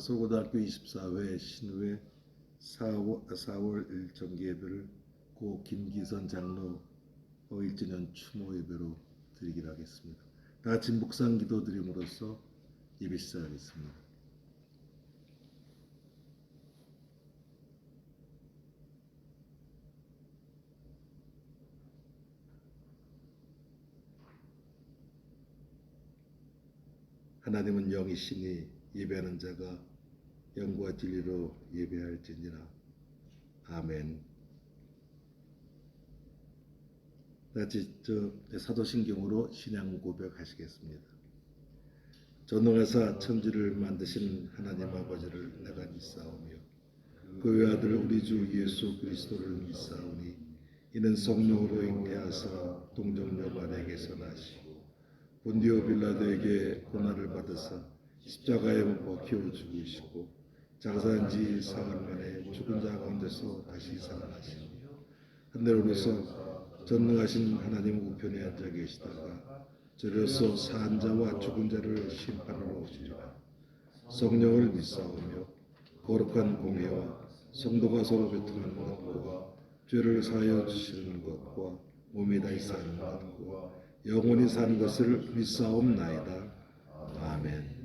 서고등학교 24회 신우회 4월 일정기 예배를 고 김기선 장로 1주년 추모 예배로 드리기로 하겠습니다. 다 같이 묵상 기도 드림으로써 예배 시작하겠습니다. 하나님은 영이시니 예배하는 자가 영과 진리로 예배할지니라. 아멘. 같이 사도신경으로 신앙 고백하시겠습니다. 전능하사 천지를 만드신 하나님 아버지를 내가 믿사오며 그 외아들 우리 주 예수 그리스도를 믿사오니 이는 성령으로 잉태하사 동정녀마리아에게서 나시고 본디오 빌라도에게 고난을 받으사 십자가에 못 박혀 죽으시고 장사한 지 사흘 만에 죽은 자 가운데서 다시 살아나시며 하늘로서 전능하신 하나님 우편에 앉아 계시다가 저로서 산 자와 죽은 자를 심판하러 오시리라. 성령을 믿사오며 거룩한 공회와 성도가 서로 교통하는 것과 죄를 사하여 주시는 것과 몸이 다시 사는 것과 영원히 사는 것을 믿사옵나이다. 아멘.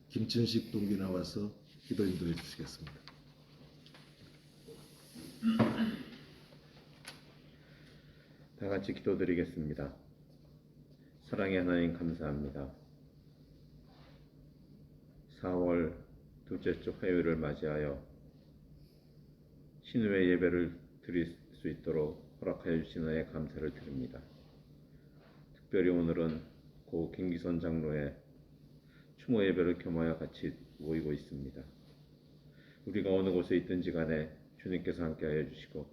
김춘식 동기 나와서 기도 인도해 주시겠습니다. 다 같이 기도드리겠습니다. 사랑의 하나님 감사합니다. 4월 둘째 주 화요일을 맞이하여 신우회 예배를 드릴 수 있도록 허락하여 주신 은혜에 감사를 드립니다. 특별히 오늘은 고 김기선 장로의 추모 예배를 겸하여 같이 모이고 있습니다. 우리가 어느 곳에 있든지 간에 주님께서 함께하여 주시고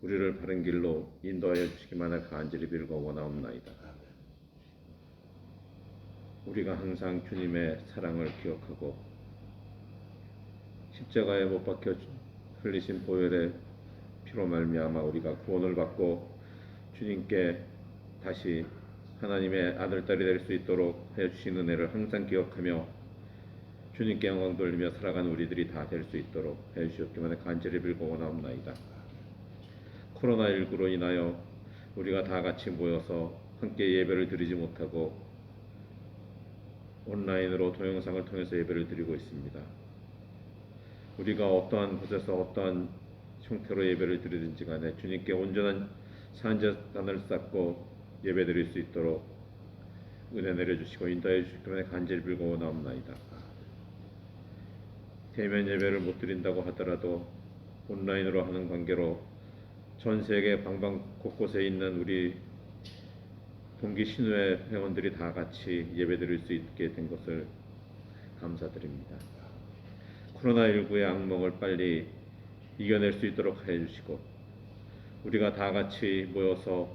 우리를 바른 길로 인도하여 주시기만을 간절히 빌고 원하옵나이다. 우리가 항상 주님의 사랑을 기억하고 십자가에 못 박혀 흘리신 보혈의 피로 말미암아 우리가 구원을 받고 주님께 다시 하나님의 아들딸이 될 수 있도록 해주신 은혜를 항상 기억하며 주님께 영광 돌리며 살아가는 우리들이 다 될 수 있도록 해주시옵기만을 간절히 빌고 원하옵나이다. 코로나19로 인하여 우리가 다 같이 모여서 함께 예배를 드리지 못하고 온라인으로 동영상을 통해서 예배를 드리고 있습니다. 우리가 어떠한 곳에서 어떠한 형태로 예배를 드리든지 간에 주님께 온전한 산재단을 쌓고 예배 드릴 수 있도록 은혜 내려주시고 인도해 주시기 때문에 간절히 빌고 원하옵나이다. 대면 예배를 못 드린다고 하더라도 온라인으로 하는 관계로 전 세계 방방 곳곳에 있는 우리 동기 신우회 회원들이 다 같이 예배 드릴 수 있게 된 것을 감사드립니다. 코로나19의 악몽을 빨리 이겨낼 수 있도록 해주시고 우리가 다 같이 모여서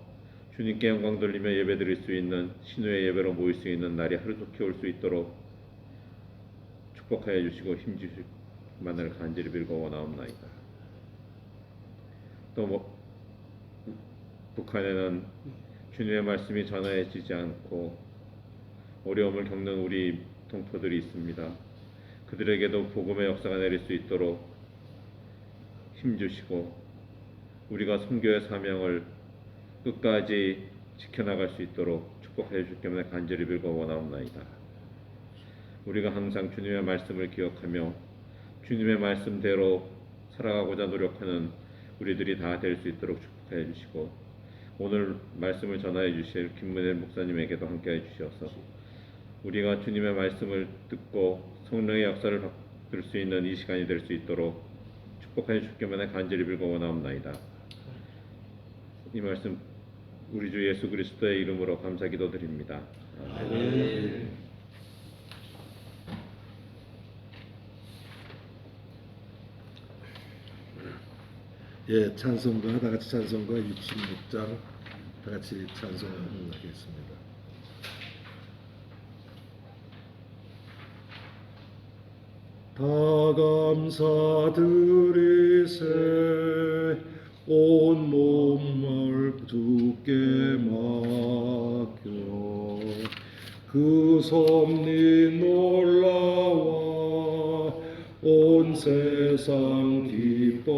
주님께 영광 돌리며 예배 드릴 수 있는 신우회 예배로 모일 수 있는 날이 하루속히 올 수 있도록 축복하여 주시고 힘주시기만을 간절히 빌고 원하옵나이다. 또 북한에는 주님의 말씀이 전해지지 않고 어려움을 겪는 우리 동포들이 있습니다. 그들에게도 복음의 역사가 내릴 수 있도록 힘주시고 우리가 선교의 사명을 끝까지 지켜나갈 수 있도록 축복해 주실 때문에 간절히 빌고 원하옵나이다. 우리가 항상 주님의 말씀을 기억하며 주님의 말씀대로 살아가고자 노력하는 우리들이 다 될 수 있도록 축복해 주시고 오늘 말씀을 전하여 주실 김문일 목사님에게도 함께해 주셔서 우리가 주님의 말씀을 듣고 성령의 역사를 받을 수 있는 이 시간이 될 수 있도록 축복해 주실 때문에 간절히 빌고 원하옵나이다. 이 말씀 우리 주 예수 그리스도의 이름으로 감사 기도드립니다. 아멘. 예, 찬송가 다 같이 찬송가 66장 다 같이 찬송하겠습니다. 다 감사드리세 온 몸을 주께 맡겨 그 섭리 놀라와 온 세상 기뻐하네.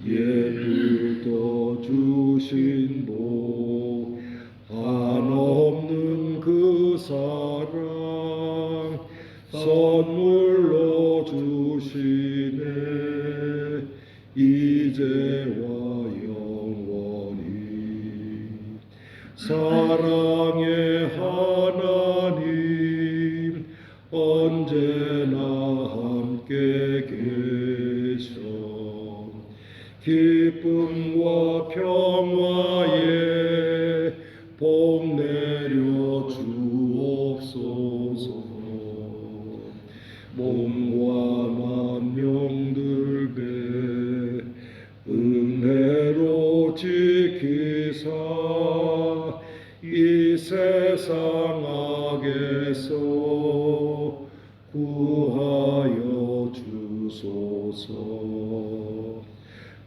예쁘도 주신 복 한없는 그 사랑 선물로 주시네. 이제와 영원히 사랑의 하나님 언제나 함께 계셔. 기쁨과 평화에 복 내려 주옵소서. 몸과 만명들 배 은혜로 지키사 이 세상 악에서 구하여 주소서.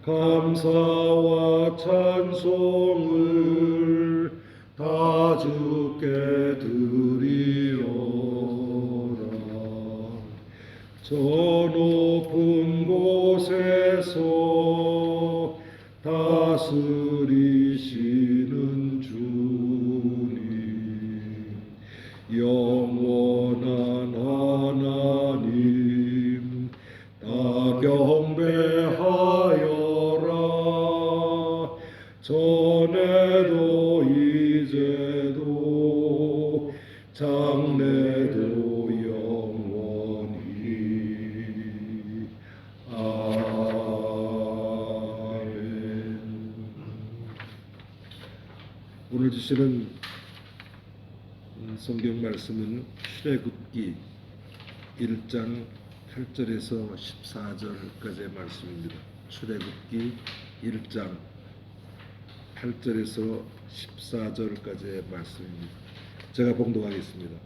감사와 찬송을 다 주께 드리오라. 저 높은 곳에서 다스리시는 주님, 영원한 하나님 다 경배하여라. 전에도 이제도 장래도 영원히. 아멘. 오늘 주시는 성경 말씀은 출애굽기 1장 8절에서 14절까지의 말씀입니다. 출애굽기 1장 8절에서 14절까지의 말씀입니다. 제가 봉독하겠습니다.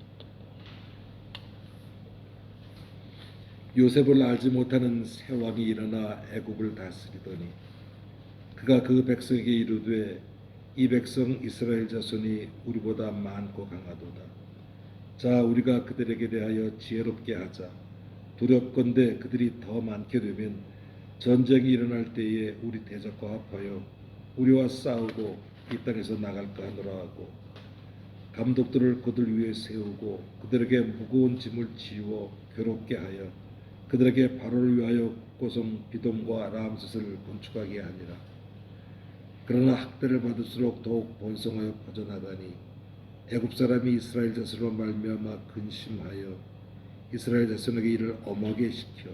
요셉을 알지 못하는 새 왕이 일어나 애굽을 다스리더니 그가 그 백성에게 이르되 이 백성 이스라엘 자손이 우리보다 많고 강하도다. 자, 우리가 그들에게 대하여 지혜롭게 하자. 두렵건대 그들이 더 많게 되면 전쟁이 일어날 때에 우리 대적과 합하여 우리와 싸우고 이 땅에서 나갈까 하노라 하고 감독들을 그들 위에 세우고 그들에게 무거운 짐을 지워 괴롭게 하여 그들에게 바로를 위하여 고성 비돔과 람셋을 건축하게 하니라. 그러나 학대를 받을수록 더욱 번성하여 퍼져나가니 애굽 사람이 이스라엘 자손으로 말미암아 근심하여 이스라엘 자손에게 이를 엄하게 시켜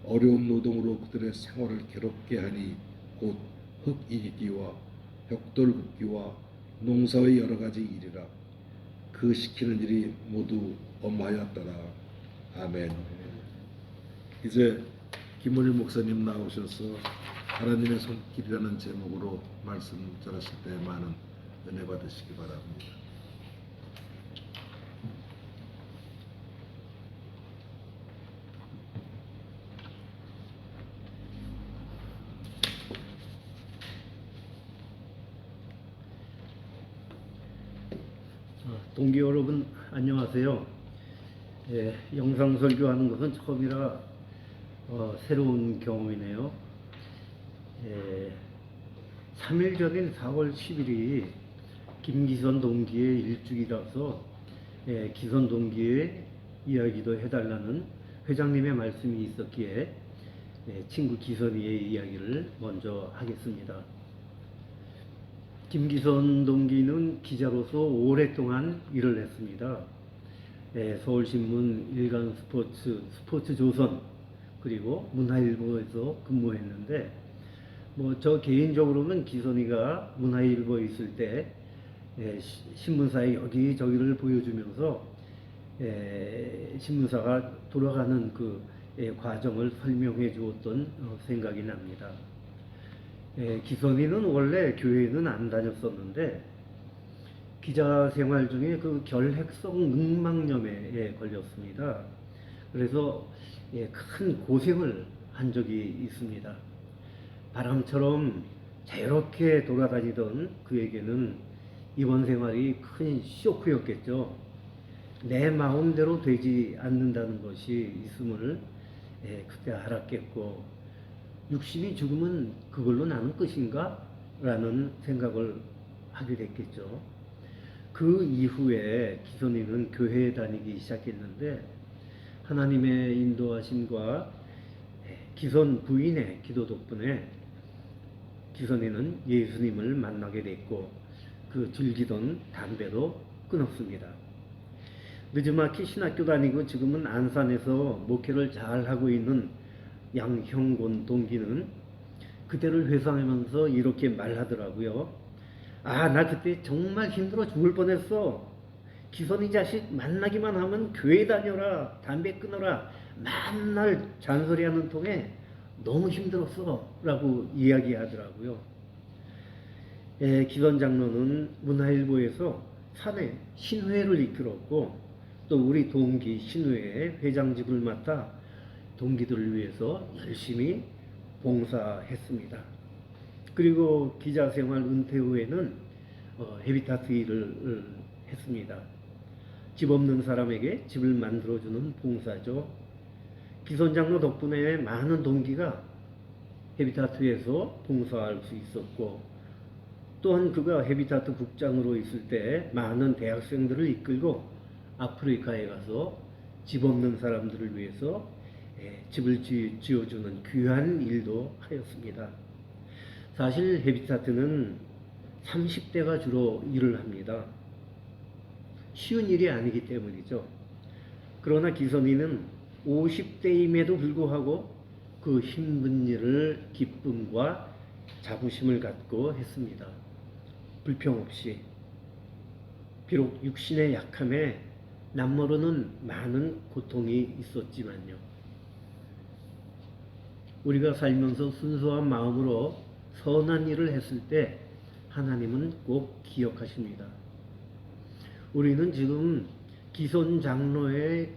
어려운 노동으로 그들의 생활을 괴롭게 하니 곧 흙 이기기와 벽돌 긋기와 농사의 여러 가지 일이라. 그 시키는 일이 모두 엄하였더라. 아멘. 이제 김원일 목사님 나오셔서 하나님의 손길이라는 제목으로 말씀 전하실 때 많은 은혜 받으시기 바랍니다. 동기 여러분 안녕하세요. 영상 설교하는 것은 처음이라 새로운 경험이네요. 3일 전인 4월 10일이 김기선 동기의 일주기라서 기선 동기의 이야기도 해달라는 회장님의 말씀이 있었기에 친구 기선이의 이야기를 먼저 하겠습니다. 김기선 동기는 기자로서 오랫동안 일을 했습니다. 서울신문, 일간스포츠, 스포츠조선 그리고 문화일보에서 근무했는데 저 개인적으로는 기선이가 문화일보에 있을 때 신문사의 여기저기를 보여주면서 신문사가 돌아가는 그 과정을 설명해 주었던 생각이 납니다. 기선이는 원래 교회는 안 다녔었는데 기자 생활 중에 그 결핵성 늑막염에 걸렸습니다. 그래서 큰 고생을 한 적이 있습니다. 바람처럼 자유롭게 돌아다니던 그에게는 이번 생활이 큰 쇼크였겠죠. 내 마음대로 되지 않는다는 것이 있음을 그때 알았겠고, 육신이 죽으면 그걸로 나는 끝인가? 라는 생각을 하게 됐겠죠. 그 이후에 기선이는 교회에 다니기 시작했는데, 하나님의 인도하심과 기선 부인의 기도 덕분에 기선이는 예수님을 만나게 됐고, 그 즐기던 담배도 끊었습니다. 늦지막히 신학교 다니고 지금은 안산에서 목회를 잘 하고 있는 양형곤 동기는 그때를 회상하면서 이렇게 말하더라고요. 아, 나 그때 정말 힘들어 죽을 뻔했어. 기선이 자식 만나기만 하면 교회 다녀라, 담배 끊어라, 맨날 잔소리하는 통에 너무 힘들었어 라고 이야기하더라고요. 기선 장로는 문화일보에서 사내 신회를 이끌었고, 또 우리 동기 신회의 회장직을 맡아 동기들을 위해서 열심히 봉사했습니다. 그리고 기자 생활 은퇴 후에는 헤비타트 일을 했습니다. 집 없는 사람에게 집을 만들어주는 봉사죠. 기선 장로 덕분에 많은 동기가 헤비타트에서 봉사할 수 있었고, 또한 그가 헤비타트 국장으로 있을 때 많은 대학생들을 이끌고 아프리카에 가서 집 없는 사람들을 위해서 집을 지어주는 귀한 일도 하였습니다. 사실 헤비타트는 30대가 주로 일을 합니다. 쉬운 일이 아니기 때문이죠. 그러나 기선이는 50대임에도 불구하고 그 힘든 일을 기쁨과 자부심을 갖고 했습니다. 불평 없이. 비록 육신의 약함에 남모르는 많은 고통이 있었지만요. 우리가 살면서 순수한 마음으로 선한 일을 했을 때 하나님은 꼭 기억하십니다. 우리는 지금 기선 장로의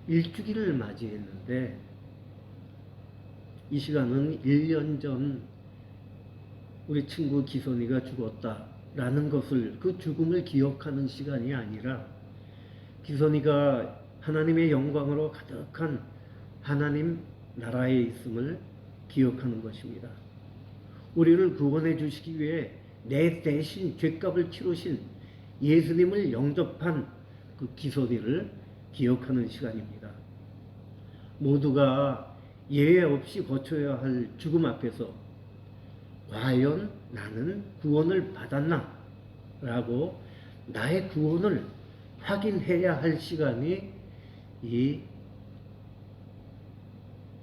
일주기를 맞이했는데, 이 시간은 1년 전 우리 친구 기선이가 죽었다라는 것을, 그 죽음을 기억하는 시간이 아니라 기선이가 하나님의 영광으로 가득한 하나님 나라에 있음을 기억하는 것입니다. 우리를 구원해 주시기 위해 내 대신 죄값을 치르신 예수님을 영접한 그 기선이를 기억하는 시간입니다. 모두가 예외 없이 거쳐야 할 죽음 앞에서 과연 나는 구원을 받았나? 라고 나의 구원을 확인해야 할 시간이 이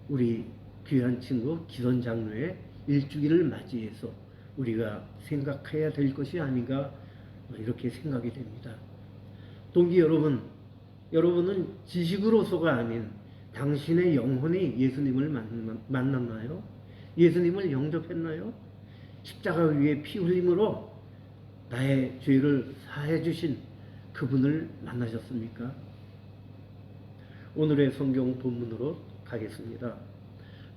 우리 귀한 친구 기선 장로의 일주기를 맞이해서 우리가 생각해야 될 것이 아닌가, 이렇게 생각이 됩니다. 동기 여러분, 여러분은 지식으로서가 아닌 당신의 영혼이 예수님을 만났나요? 예수님을 영접했나요? 십자가 위에 피 흘림으로 나의 죄를 사해 주신 그분을 만나셨습니까? 오늘의 성경 본문으로 가겠습니다.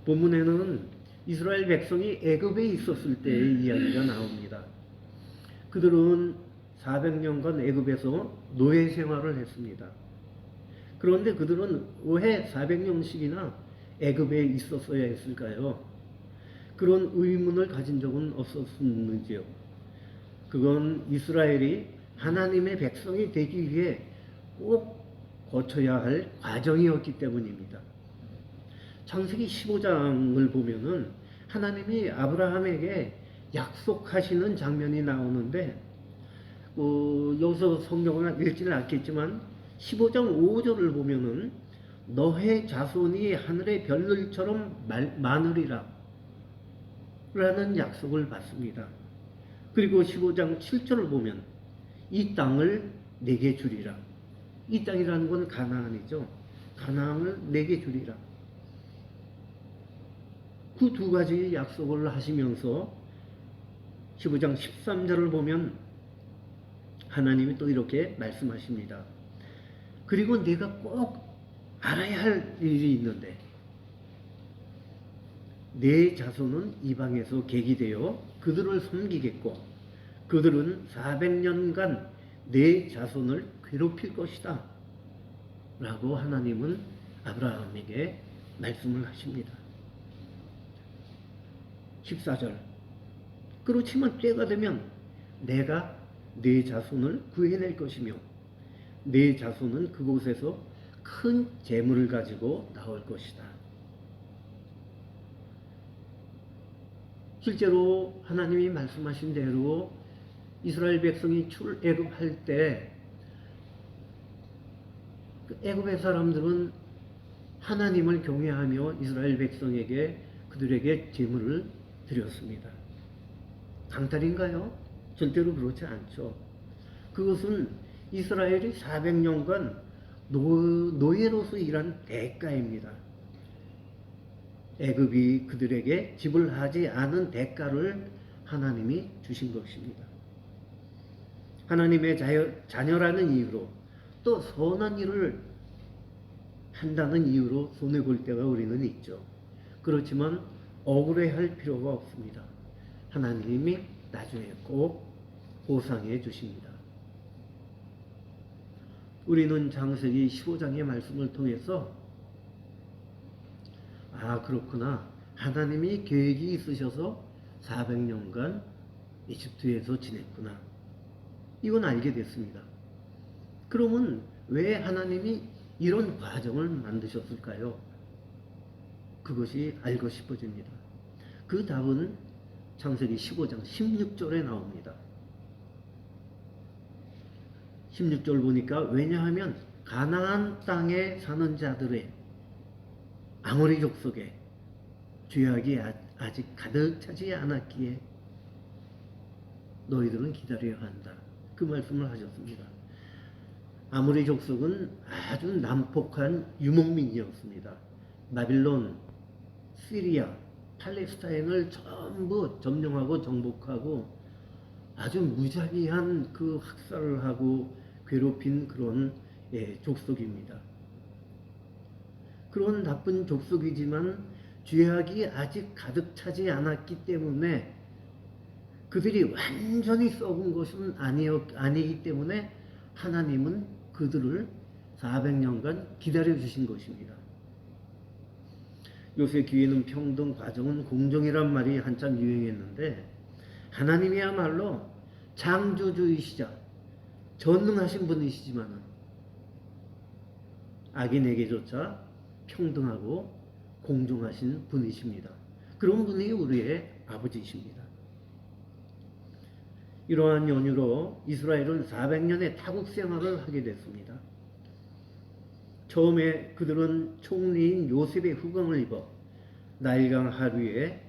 본문에는 이스라엘 백성이 애굽에 있었을 때의 이야기가 나옵니다. 그들은 400년간 애굽에서 노예 생활을 했습니다. 그런데 그들은 왜 400년씩이나 애굽에 있었어야 했을까요? 그런 의문을 가진 적은 없었는지요? 그건 이스라엘이 하나님의 백성이 되기 위해 꼭 거쳐야 할 과정이었기 때문입니다. 창세기 15장을 보면은 하나님이 아브라함에게 약속하시는 장면이 나오는데, 여기서 성경을 읽지는 않겠지만 15장 5절을 보면은 너의 자손이 하늘의 별들처럼 많으리라 라는 약속을 받습니다. 그리고 15장 7절을 보면 이 땅을 내게 주리라. 이 땅이라는 건 가나안이죠. 가나안을 내게 주리라. 그 두 가지 약속을 하시면서 15장 13절을 보면 하나님이 또 이렇게 말씀하십니다. 그리고 내가 꼭 알아야 할 일이 있는데, 내 자손은 이방에서 객이 되어 그들을 섬기겠고 그들은 400년간 내 자손을 괴롭힐 것이다 라고 하나님은 아브라함에게 말씀을 하십니다. 14절 그렇지만 때가 되면 내가 내 자손을 구해낼 것이며 내 자손은 그곳에서 큰 재물을 가지고 나올 것이다. 실제로 하나님이 말씀하신 대로 이스라엘 백성이 출애굽할 때 애굽의 사람들은 하나님을 경외하며 이스라엘 백성에게 그들에게 제물을 드렸습니다. 강탈인가요? 절대로 그렇지 않죠. 그것은 이스라엘이 400년간 노예로서 일한 대가입니다. 애굽이 그들에게 지불하지 않은 대가를 하나님이 주신 것입니다. 하나님의 자녀라는 이유로 또 선한 일을 한다는 이유로 손해볼 때가 우리는 있죠. 그렇지만 억울해할 필요가 없습니다. 하나님이 나중에 꼭 보상해 주십니다. 우리는 창세기 15장의 말씀을 통해서 그렇구나. 하나님이 계획이 있으셔서 400년간 이집트에서 지냈구나. 이건 알게 됐습니다. 그러면 왜 하나님이 이런 과정을 만드셨을까요? 그것이 알고 싶어집니다. 그 답은 창세기 15장 16절에 나옵니다. 16절 보니까 왜냐하면 가나안 땅에 사는 자들의 아모리 족속에 죄악이 아직 가득 차지 않았기에 너희들은 기다려야 한다. 그 말씀을 하셨습니다. 아모리 족속은 아주 난폭한 유목민이었습니다. 바빌론, 시리아, 팔레스타인을 전부 점령하고 정복하고 아주 무자비한 그 학살을 하고 괴롭힌 그런 족속입니다. 그런 나쁜 족속이지만 죄악이 아직 가득 차지 않았기 때문에 그들이 완전히 썩은 것은 아니기 때문에 하나님은 그들을 400년간 기다려 주신 것입니다. 요새 기회는 평등, 과정은 공정이란 말이 한참 유행했는데 하나님이야말로 창조주이시자 전능하신 분이시지만 악인에게조차 평등하고 공정하신 분이십니다. 그런 분이 우리의 아버지이십니다. 이러한 연유로 이스라엘은 400년의 타국 생활을 하게 됐습니다. 처음에 그들은 총리인 요셉의 후광을 입어 나일강 하류에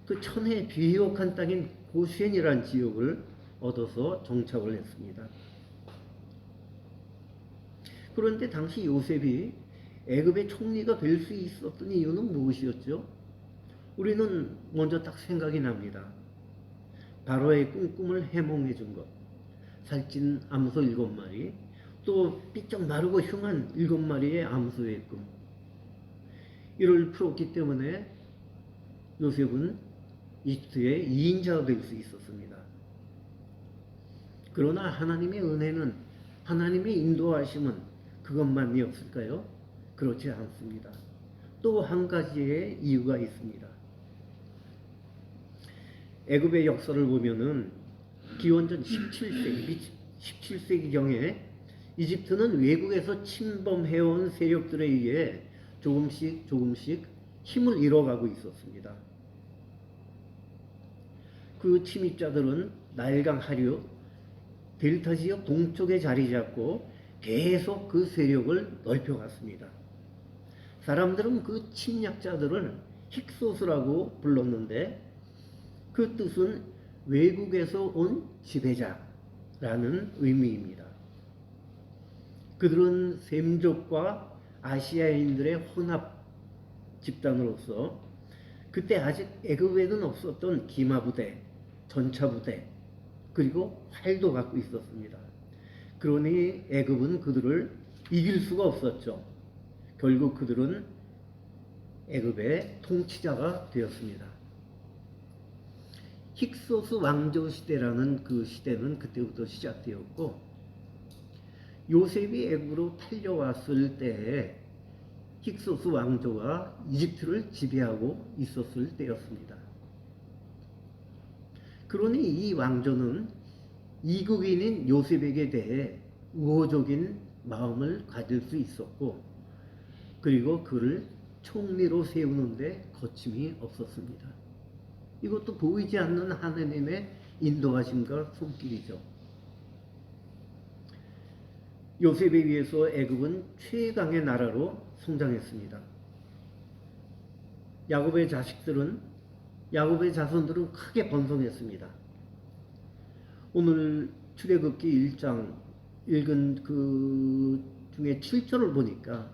그 천혜의 비옥한 땅인 고센이라는 지역을 얻어서 정착을 했습니다. 그런데 당시 요셉이 애굽의 총리가 될 수 있었던 이유는 무엇이었죠? 우리는 먼저 딱 생각이 납니다. 바로의 꿈꿈을 해몽해 준 것, 살찐 암소 7마리, 또 삐쩍 마르고 흉한 7마리의 암소의 꿈. 이를 풀었기 때문에 요셉은 이집트의 2인자가 될 수 있었습니다. 그러나 하나님의 은혜는, 하나님의 인도하심은 그것만이었을까요? 그렇지 않습니다. 또 한 가지의 이유가 있습니다. 애굽의 역사를 보면은 기원전 17세기경에 이집트는 외국에서 침범해온 세력들에 의해 조금씩 힘을 잃어가고 있었습니다. 그 침입자들은 나일강 하류 델타 지역 동쪽에 자리 잡고 계속 그 세력을 넓혀갔습니다. 사람들은 그 침략자들을 힉소스라고 불렀는데 그 뜻은 외국에서 온 지배자라는 의미입니다. 그들은 셈족과 아시아인들의 혼합 집단으로서 그때 아직 애굽에는 없었던 기마부대, 전차부대, 그리고 활도 갖고 있었습니다. 그러니 애굽은 그들을 이길 수가 없었죠. 결국 그들은 애굽의 통치자가 되었습니다. 힉소스 왕조 시대라는 그 시대는 그때부터 시작되었고, 요셉이 애굽으로 탈려왔을 때에 힉소스 왕조가 이집트를 지배하고 있었을 때였습니다. 그러니 이 왕조는 이국인인 요셉에게 대해 우호적인 마음을 가질 수 있었고, 그리고 그를 총리로 세우는데 거침이 없었습니다. 이것도 보이지 않는 하나님의 인도하심과 손길이죠. 요셉에 의해서 애굽은 최강의 나라로 성장했습니다. 야곱의 자손들은 크게 번성했습니다. 오늘 출애굽기 1장 읽은 그 중에 7절을 보니까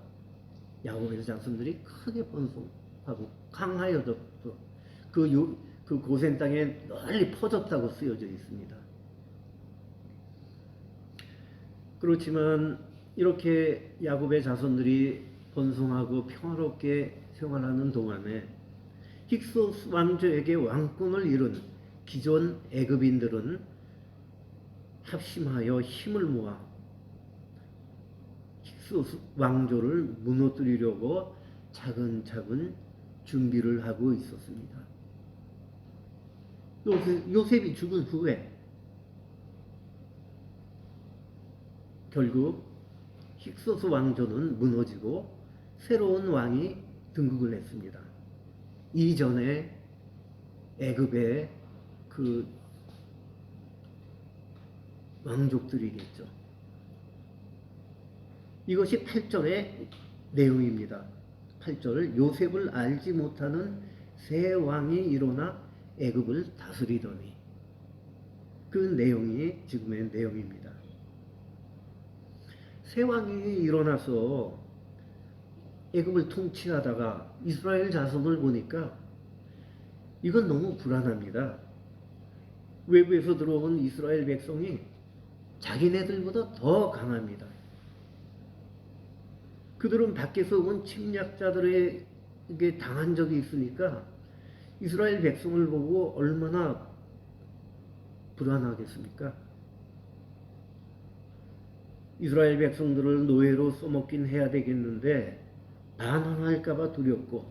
야곱의 자손들이 크게 번성하고 강하여졌고 그 고센 땅에 널리 퍼졌다고 쓰여져 있습니다. 그렇지만 이렇게 야곱의 자손들이 번성하고 평화롭게 생활하는 동안에 힉소스 왕조에게 왕권을 이룬 기존 애굽인들은 합심하여 힘을 모아 힉소스 왕조를 무너뜨리려고 차근차근 준비를 하고 있었습니다. 요셉이 죽은 후에 결국 힉소스 왕조는 무너지고 새로운 왕이 등극을 했습니다. 이전에 애굽의 그 왕족들이겠죠. 이것이 8절의 내용입니다. 8절, 요셉을 알지 못하는 새 왕이 일어나 애굽을 다스리더니, 그 내용이 지금의 내용입니다. 새 왕이 일어나서 애굽을 통치하다가 이스라엘 자손을 보니까 이건 너무 불안합니다. 외부에서 들어온 이스라엘 백성이 자기네들보다 더 강합니다. 그들은 밖에서 온 침략자들에게 당한 적이 있으니까 이스라엘 백성을 보고 얼마나 불안하겠습니까? 이스라엘 백성들을 노예로 써먹긴 해야 되겠는데 반항할까봐 두렵고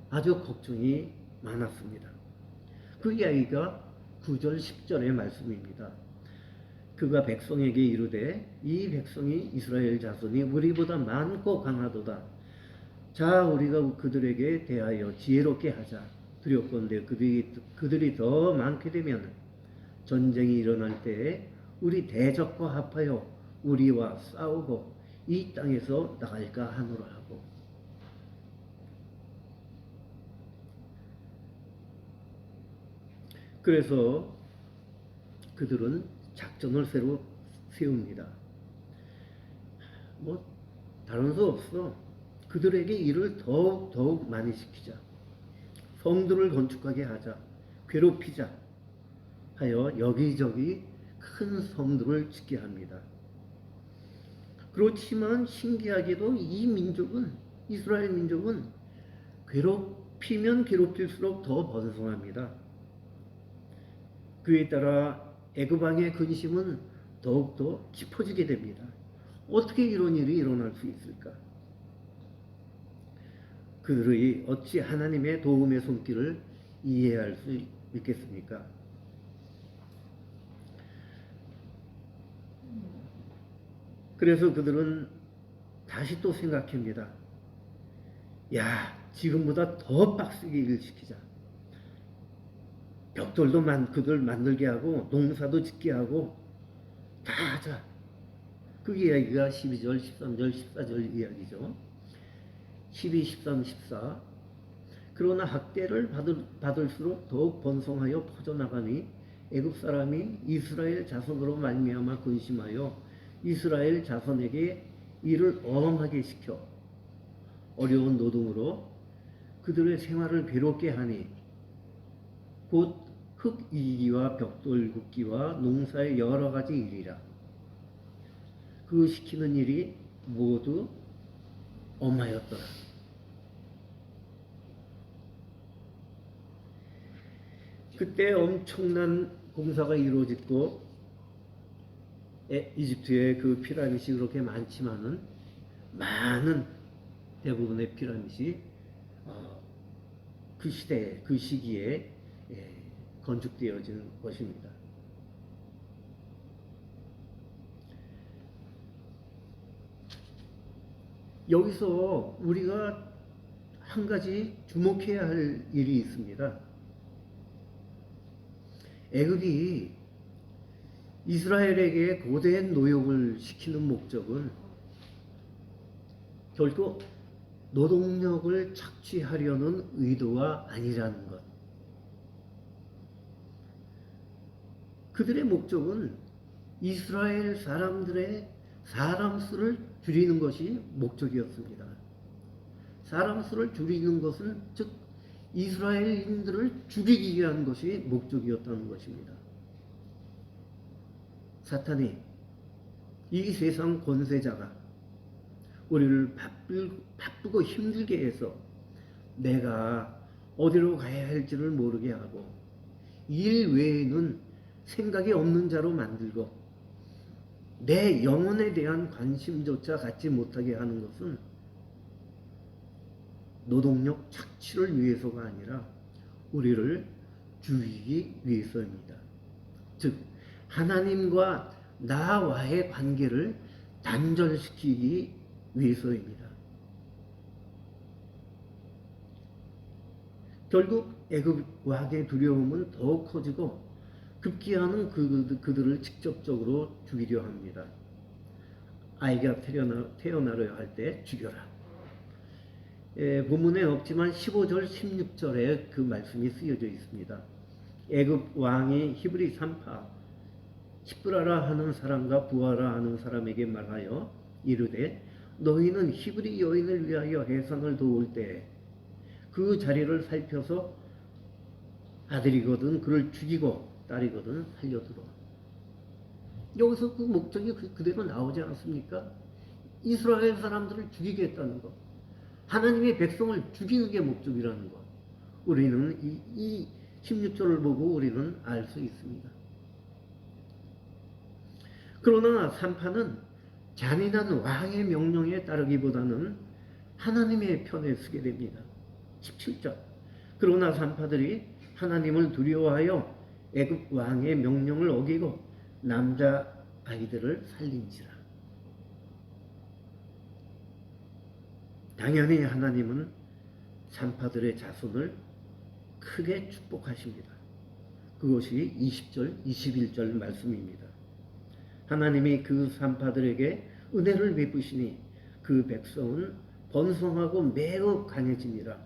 아주 걱정이 많았습니다. 그 이야기가 9절 10절의 말씀입니다. 그가 백성에게 이르되 이 백성이 이스라엘 자손이 우리보다 많고 강하도다. 자, 우리가 그들에게 대하여 지혜롭게 하자. 두렵건대 그들이 더 많게 되면 전쟁이 일어날 때에 우리 대적과 합하여 우리와 싸우고 이 땅에서 나갈까 하노라 하고. 그래서 그들은 작전을 새로 세웁니다. 다른 수 없어. 그들에게 일을 더욱 많이 시키자. 성들을 건축하게 하자. 괴롭히자 하여 여기저기 큰 성들을 짓게 합니다. 그렇지만 신기하게도 이스라엘 민족은 괴롭히면 괴롭힐수록 더 번성합니다. 그에 따라 애굽 왕의 근심은 더욱더 깊어지게 됩니다. 어떻게 이런 일이 일어날 수 있을까? 그들이 어찌 하나님의 도움의 손길을 이해할 수 있겠습니까? 그래서 그들은 다시 또 생각합니다. 야, 지금보다 더 빡세게 일을 시키자. 벽돌도 그들 만들게 하고 농사도 짓게 하고 다 하자. 그 이야기가 12절, 13절, 14절 이야기죠. 12, 13, 14. 그러나 학대를 받을수록 더욱 번성하여 퍼져나가니 애굽 사람이 이스라엘 자손으로 말미암아 근심하여 이스라엘 자손에게 일을 엄하게 시켜 어려운 노동으로 그들의 생활을 괴롭게 하니 곧 흙 이기와 벽돌 굽기와 농사의 여러 가지 일이라. 그 시키는 일이 모두 엄하였더라. 그때 엄청난 공사가 이루어졌고 이집트의 그 피라밋이 그렇게 많지만은 많은 대부분의 피라밋이 그 시대에 그 시기에 건축되어진 것입니다. 여기서 우리가 한 가지 주목해야 할 일이 있습니다. 애굽이 이스라엘에게 고대의 노역을 시키는 목적은 결코 노동력을 착취하려는 의도가 아니라는 것. 그들의 목적은 이스라엘 사람들의 사람 수를 줄이는 것이 목적이었습니다. 사람 수를 줄이는 것은 즉 이스라엘인들을 죽이기 위한 것이 목적이었다는 것입니다. 사탄이 이 세상 권세자가 우리를 바쁘고 힘들게 해서 내가 어디로 가야 할지를 모르게 하고 일 외에는 생각이 없는 자로 만들고 내 영혼에 대한 관심조차 갖지 못하게 하는 것은 노동력 착취를 위해서가 아니라 우리를 죽이기 위해서입니다. 즉 하나님과 나와의 관계를 단절시키기 위해서입니다. 결국 애굽 왕의 두려움은 더욱 커지고 급기야는 그들을 직접적으로 죽이려 합니다. 아이가 태어나려 할 때 죽여라. 본문에 없지만 15절 16절에 그 말씀이 쓰여져 있습니다. 애굽 왕이 히브리 산파 시브라라 하는 사람과 부하라 하는 사람에게 말하여 이르되 너희는 히브리 여인을 위하여 해산을 도울 때 그 자리를 살펴서 아들이거든 그를 죽이고 딸이거든 살려두라. 여기서 그 목적이 그대로 나오지 않습니까? 이스라엘 사람들을 죽이겠다는 것, 하나님의 백성을 죽이는 게 목적이라는 것. 우리는 이 16절을 보고 우리는 알 수 있습니다. 그러나 산파는 잔인한 왕의 명령에 따르기보다는 하나님의 편에 서게 됩니다. 17절. 그러나 산파들이 하나님을 두려워하여 애굽 왕의 명령을 어기고 남자 아이들을 살린지라. 당연히 하나님은 산파들의 자손을 크게 축복하십니다. 그것이 20절, 21절 말씀입니다. 하나님이 그 산파들에게 은혜를 베푸시니 그 백성은 번성하고 매우 강해집니다.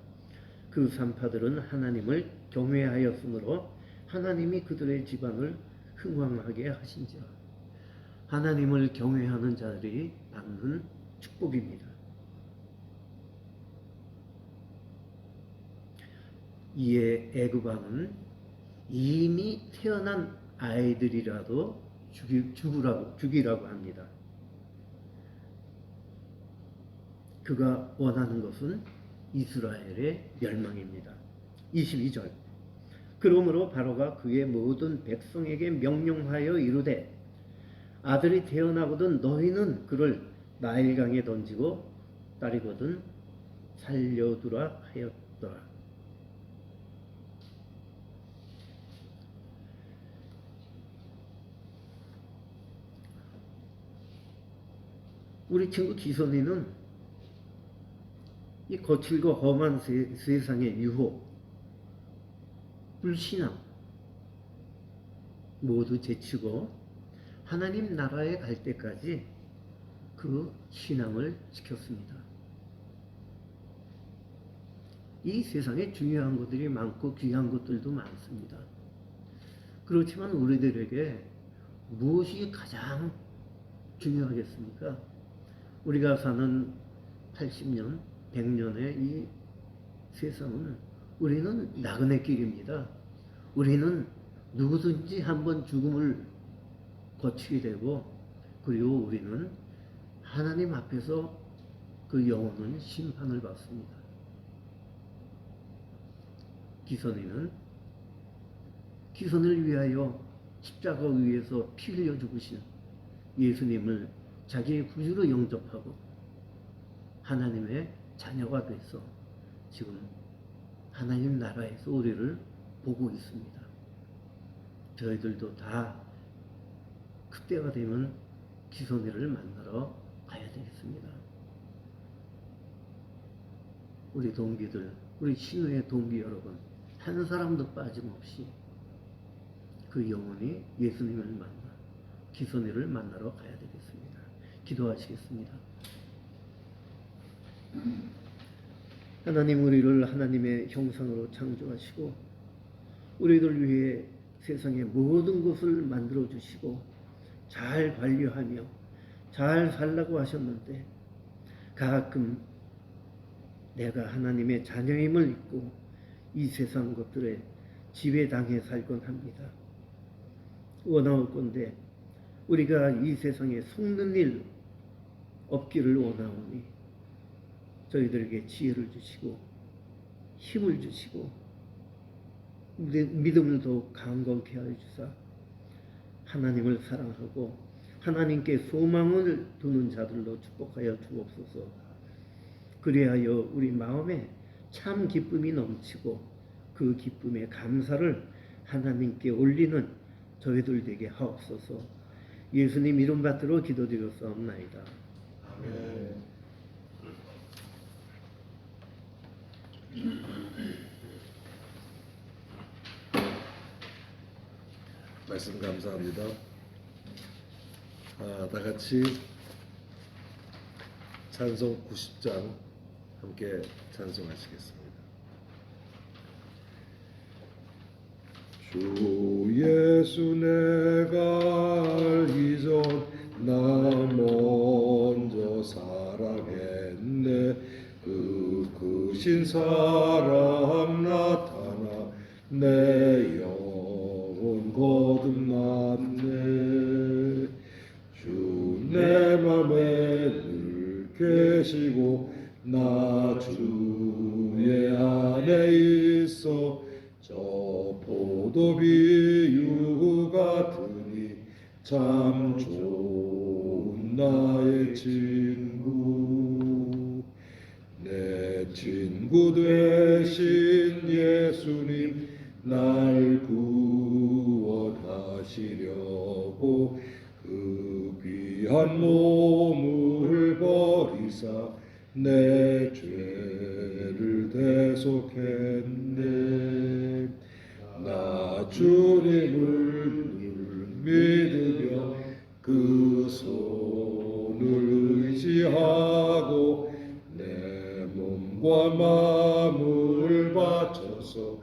그 산파들은 하나님을 경외하였으므로 하나님이 그들의 집안을 흥왕하게 하신지라. 하나님을 경외하는 자들이 받는 축복입니다. 이에 애굽 왕은 이미 태어난 아이들이라도 죽이라고 합니다. 그가 원하는 것은 이스라엘의 멸망입니다. 22절. 그러므로 바로가 그의 모든 백성에게 명령하여 이르되 아들이 태어나거든 너희는 그를 나일강에 던지고 딸이거든 살려두라 하였더라. 우리 친구 기선이는 이 거칠고 험한 세상의 유혹, 불신앙 모두 제치고 하나님 나라에 갈 때까지 그 신앙을 지켰습니다. 이 세상에 중요한 것들이 많고 귀한 것들도 많습니다. 그렇지만 우리들에게 무엇이 가장 중요하겠습니까? 우리가 사는 80년, 100년의 이 세상은 우리는 나그네 길입니다. 우리는 누구든지 한번 죽음을 거치게 되고 그리고 우리는 하나님 앞에서 그 영혼은 심판을 받습니다. 기선이는 기선을 위하여 십자가 위에서 피 흘려 죽으신 예수님을 자기의 구주로 영접하고 하나님의 자녀가 돼서 지금 하나님 나라에서 우리를 보고 있습니다. 저희들도 다 그때가 되면 기선이를 만나러 가야 되겠습니다. 우리 동기들, 우리 신우의 동기 여러분, 한 사람도 빠짐없이 그 영혼이 예수님을 만나 기선이를 만나러 가야 되겠습니다. 기도하시겠습니다. 하나님, 우리를 하나님의 형상으로 창조하시고 우리들 위해 세상의 모든 것을 만들어 주시고 잘 관리하며 잘 살라고 하셨는데 가끔 내가 하나님의 자녀임을 잊고 이 세상 것들에 지배당해 살곤 합니다. 원하건대 우리가 이 세상에 속는 일 없기를 원하오니 저희들에게 지혜를 주시고 힘을 주시고 믿음을 더욱 강건케 하여 주사 하나님을 사랑하고 하나님께 소망을 두는 자들로 축복하여 주옵소서. 그리하여 우리 마음에 참 기쁨이 넘치고 그 기쁨의 감사를 하나님께 올리는 저희들 되게 하옵소서. 예수님 이름 받들어 기도드렸사옵나이다. 아멘. 말씀 감사합니다. 다 같이 찬송 90장 함께 찬송하시겠습니다. 주 예수 내가 알기 전 나 먼저 사랑했네. 그 크신 사랑 나타나 내 영혼 거듭났네. 주 내 맘에 늘 계시고 나 주의 안에 있어 저 포도비유 같으니 참 좋은 나의 친구. 내 친구 되신 예수님 날 구원하시려고 그 귀한 몸을 버리사 내 죄를 대속했네. 나 주님을 늘 믿으며 그 손을 의지하고 내 몸과 마음을 바쳐서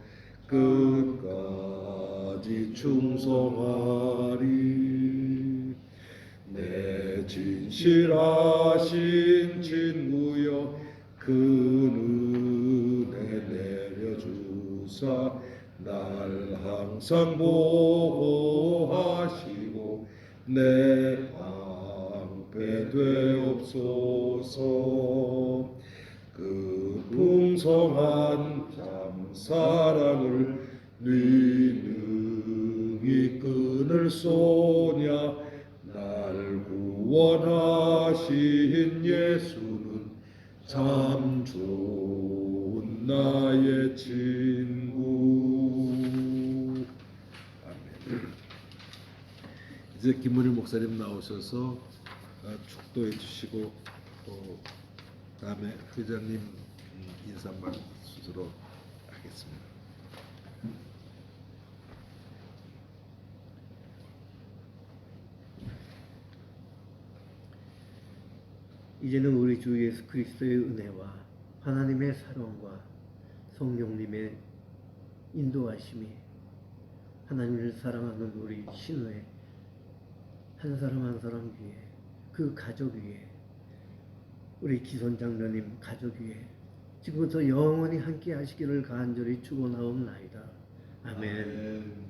끝까지 충성하리. 내 진실하신 친구여 그 은혜 내려주사 날 항상 보호하시고 내 방패 되옵소서. 그 풍성한 참 사랑을 네 능히 끊을 소냐. 날 구원하신 예수는 참 좋은 나의 친구. 아멘. 이제 김문일 목사님 나오셔서 축도해 주시고 또 다음에 회장님 인사말 순서로 하겠습니다. 이제는 우리 주 예수 그리스도의 은혜와 하나님의 사랑과 성령님의 인도하심이 하나님을 사랑하는 우리 신우의 한 사람 한 사람 위에 그 가족 위에 우리 기선 장로님 가족 위에 지금부터 영원히 함께 하시기를 간절히 축원하옵나이다. 아멘.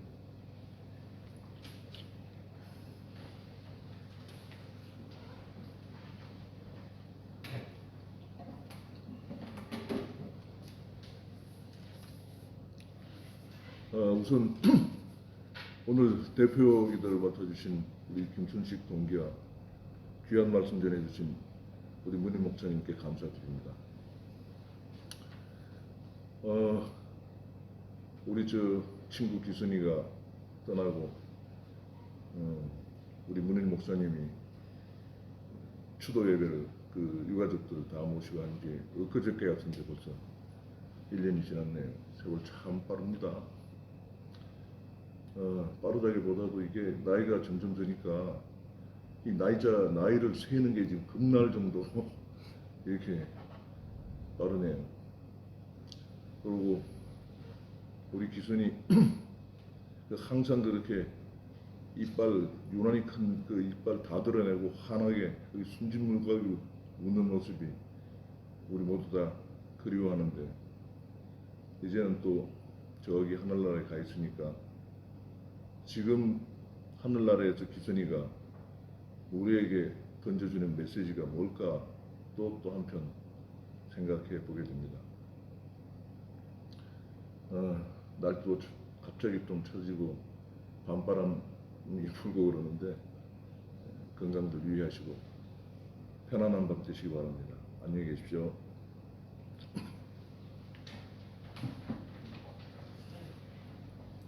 우선 오늘 대표 기도를 맡아주신 우리 김춘식 동기와 귀한 말씀 전해주신 우리 문희 목사님께 감사드립니다. 우리 저 친구 기순이가 떠나고 우리 문희 목사님이 추도 예배를 그 유가족들 다 모시고 한 게 엊그저께 같은데 벌써 1년이 지났네요. 세월 참 빠릅니다. 빠르다기보다도 이게 나이가 점점 드니까 이 나이를 세는 게 지금 겁날 정도로 이렇게 빠르네요. 그리고 우리 기순이 항상 그렇게 이빨 유난히 큰 그 이빨 다 드러내고 환하게 숨진 물가로 웃는 모습이 우리 모두 다 그리워하는데 이제는 또 저기 하늘나라에 가 있으니까 지금 하늘나라에서 기순이가 우리에게 던져주는 메시지가 뭘까 또 한편 생각해 보게 됩니다. 날도 갑자기 좀 처지고 밤바람이 불고 그러는데 건강들 유의하시고 편안한 밤 되시기 바랍니다. 안녕히 계십시오.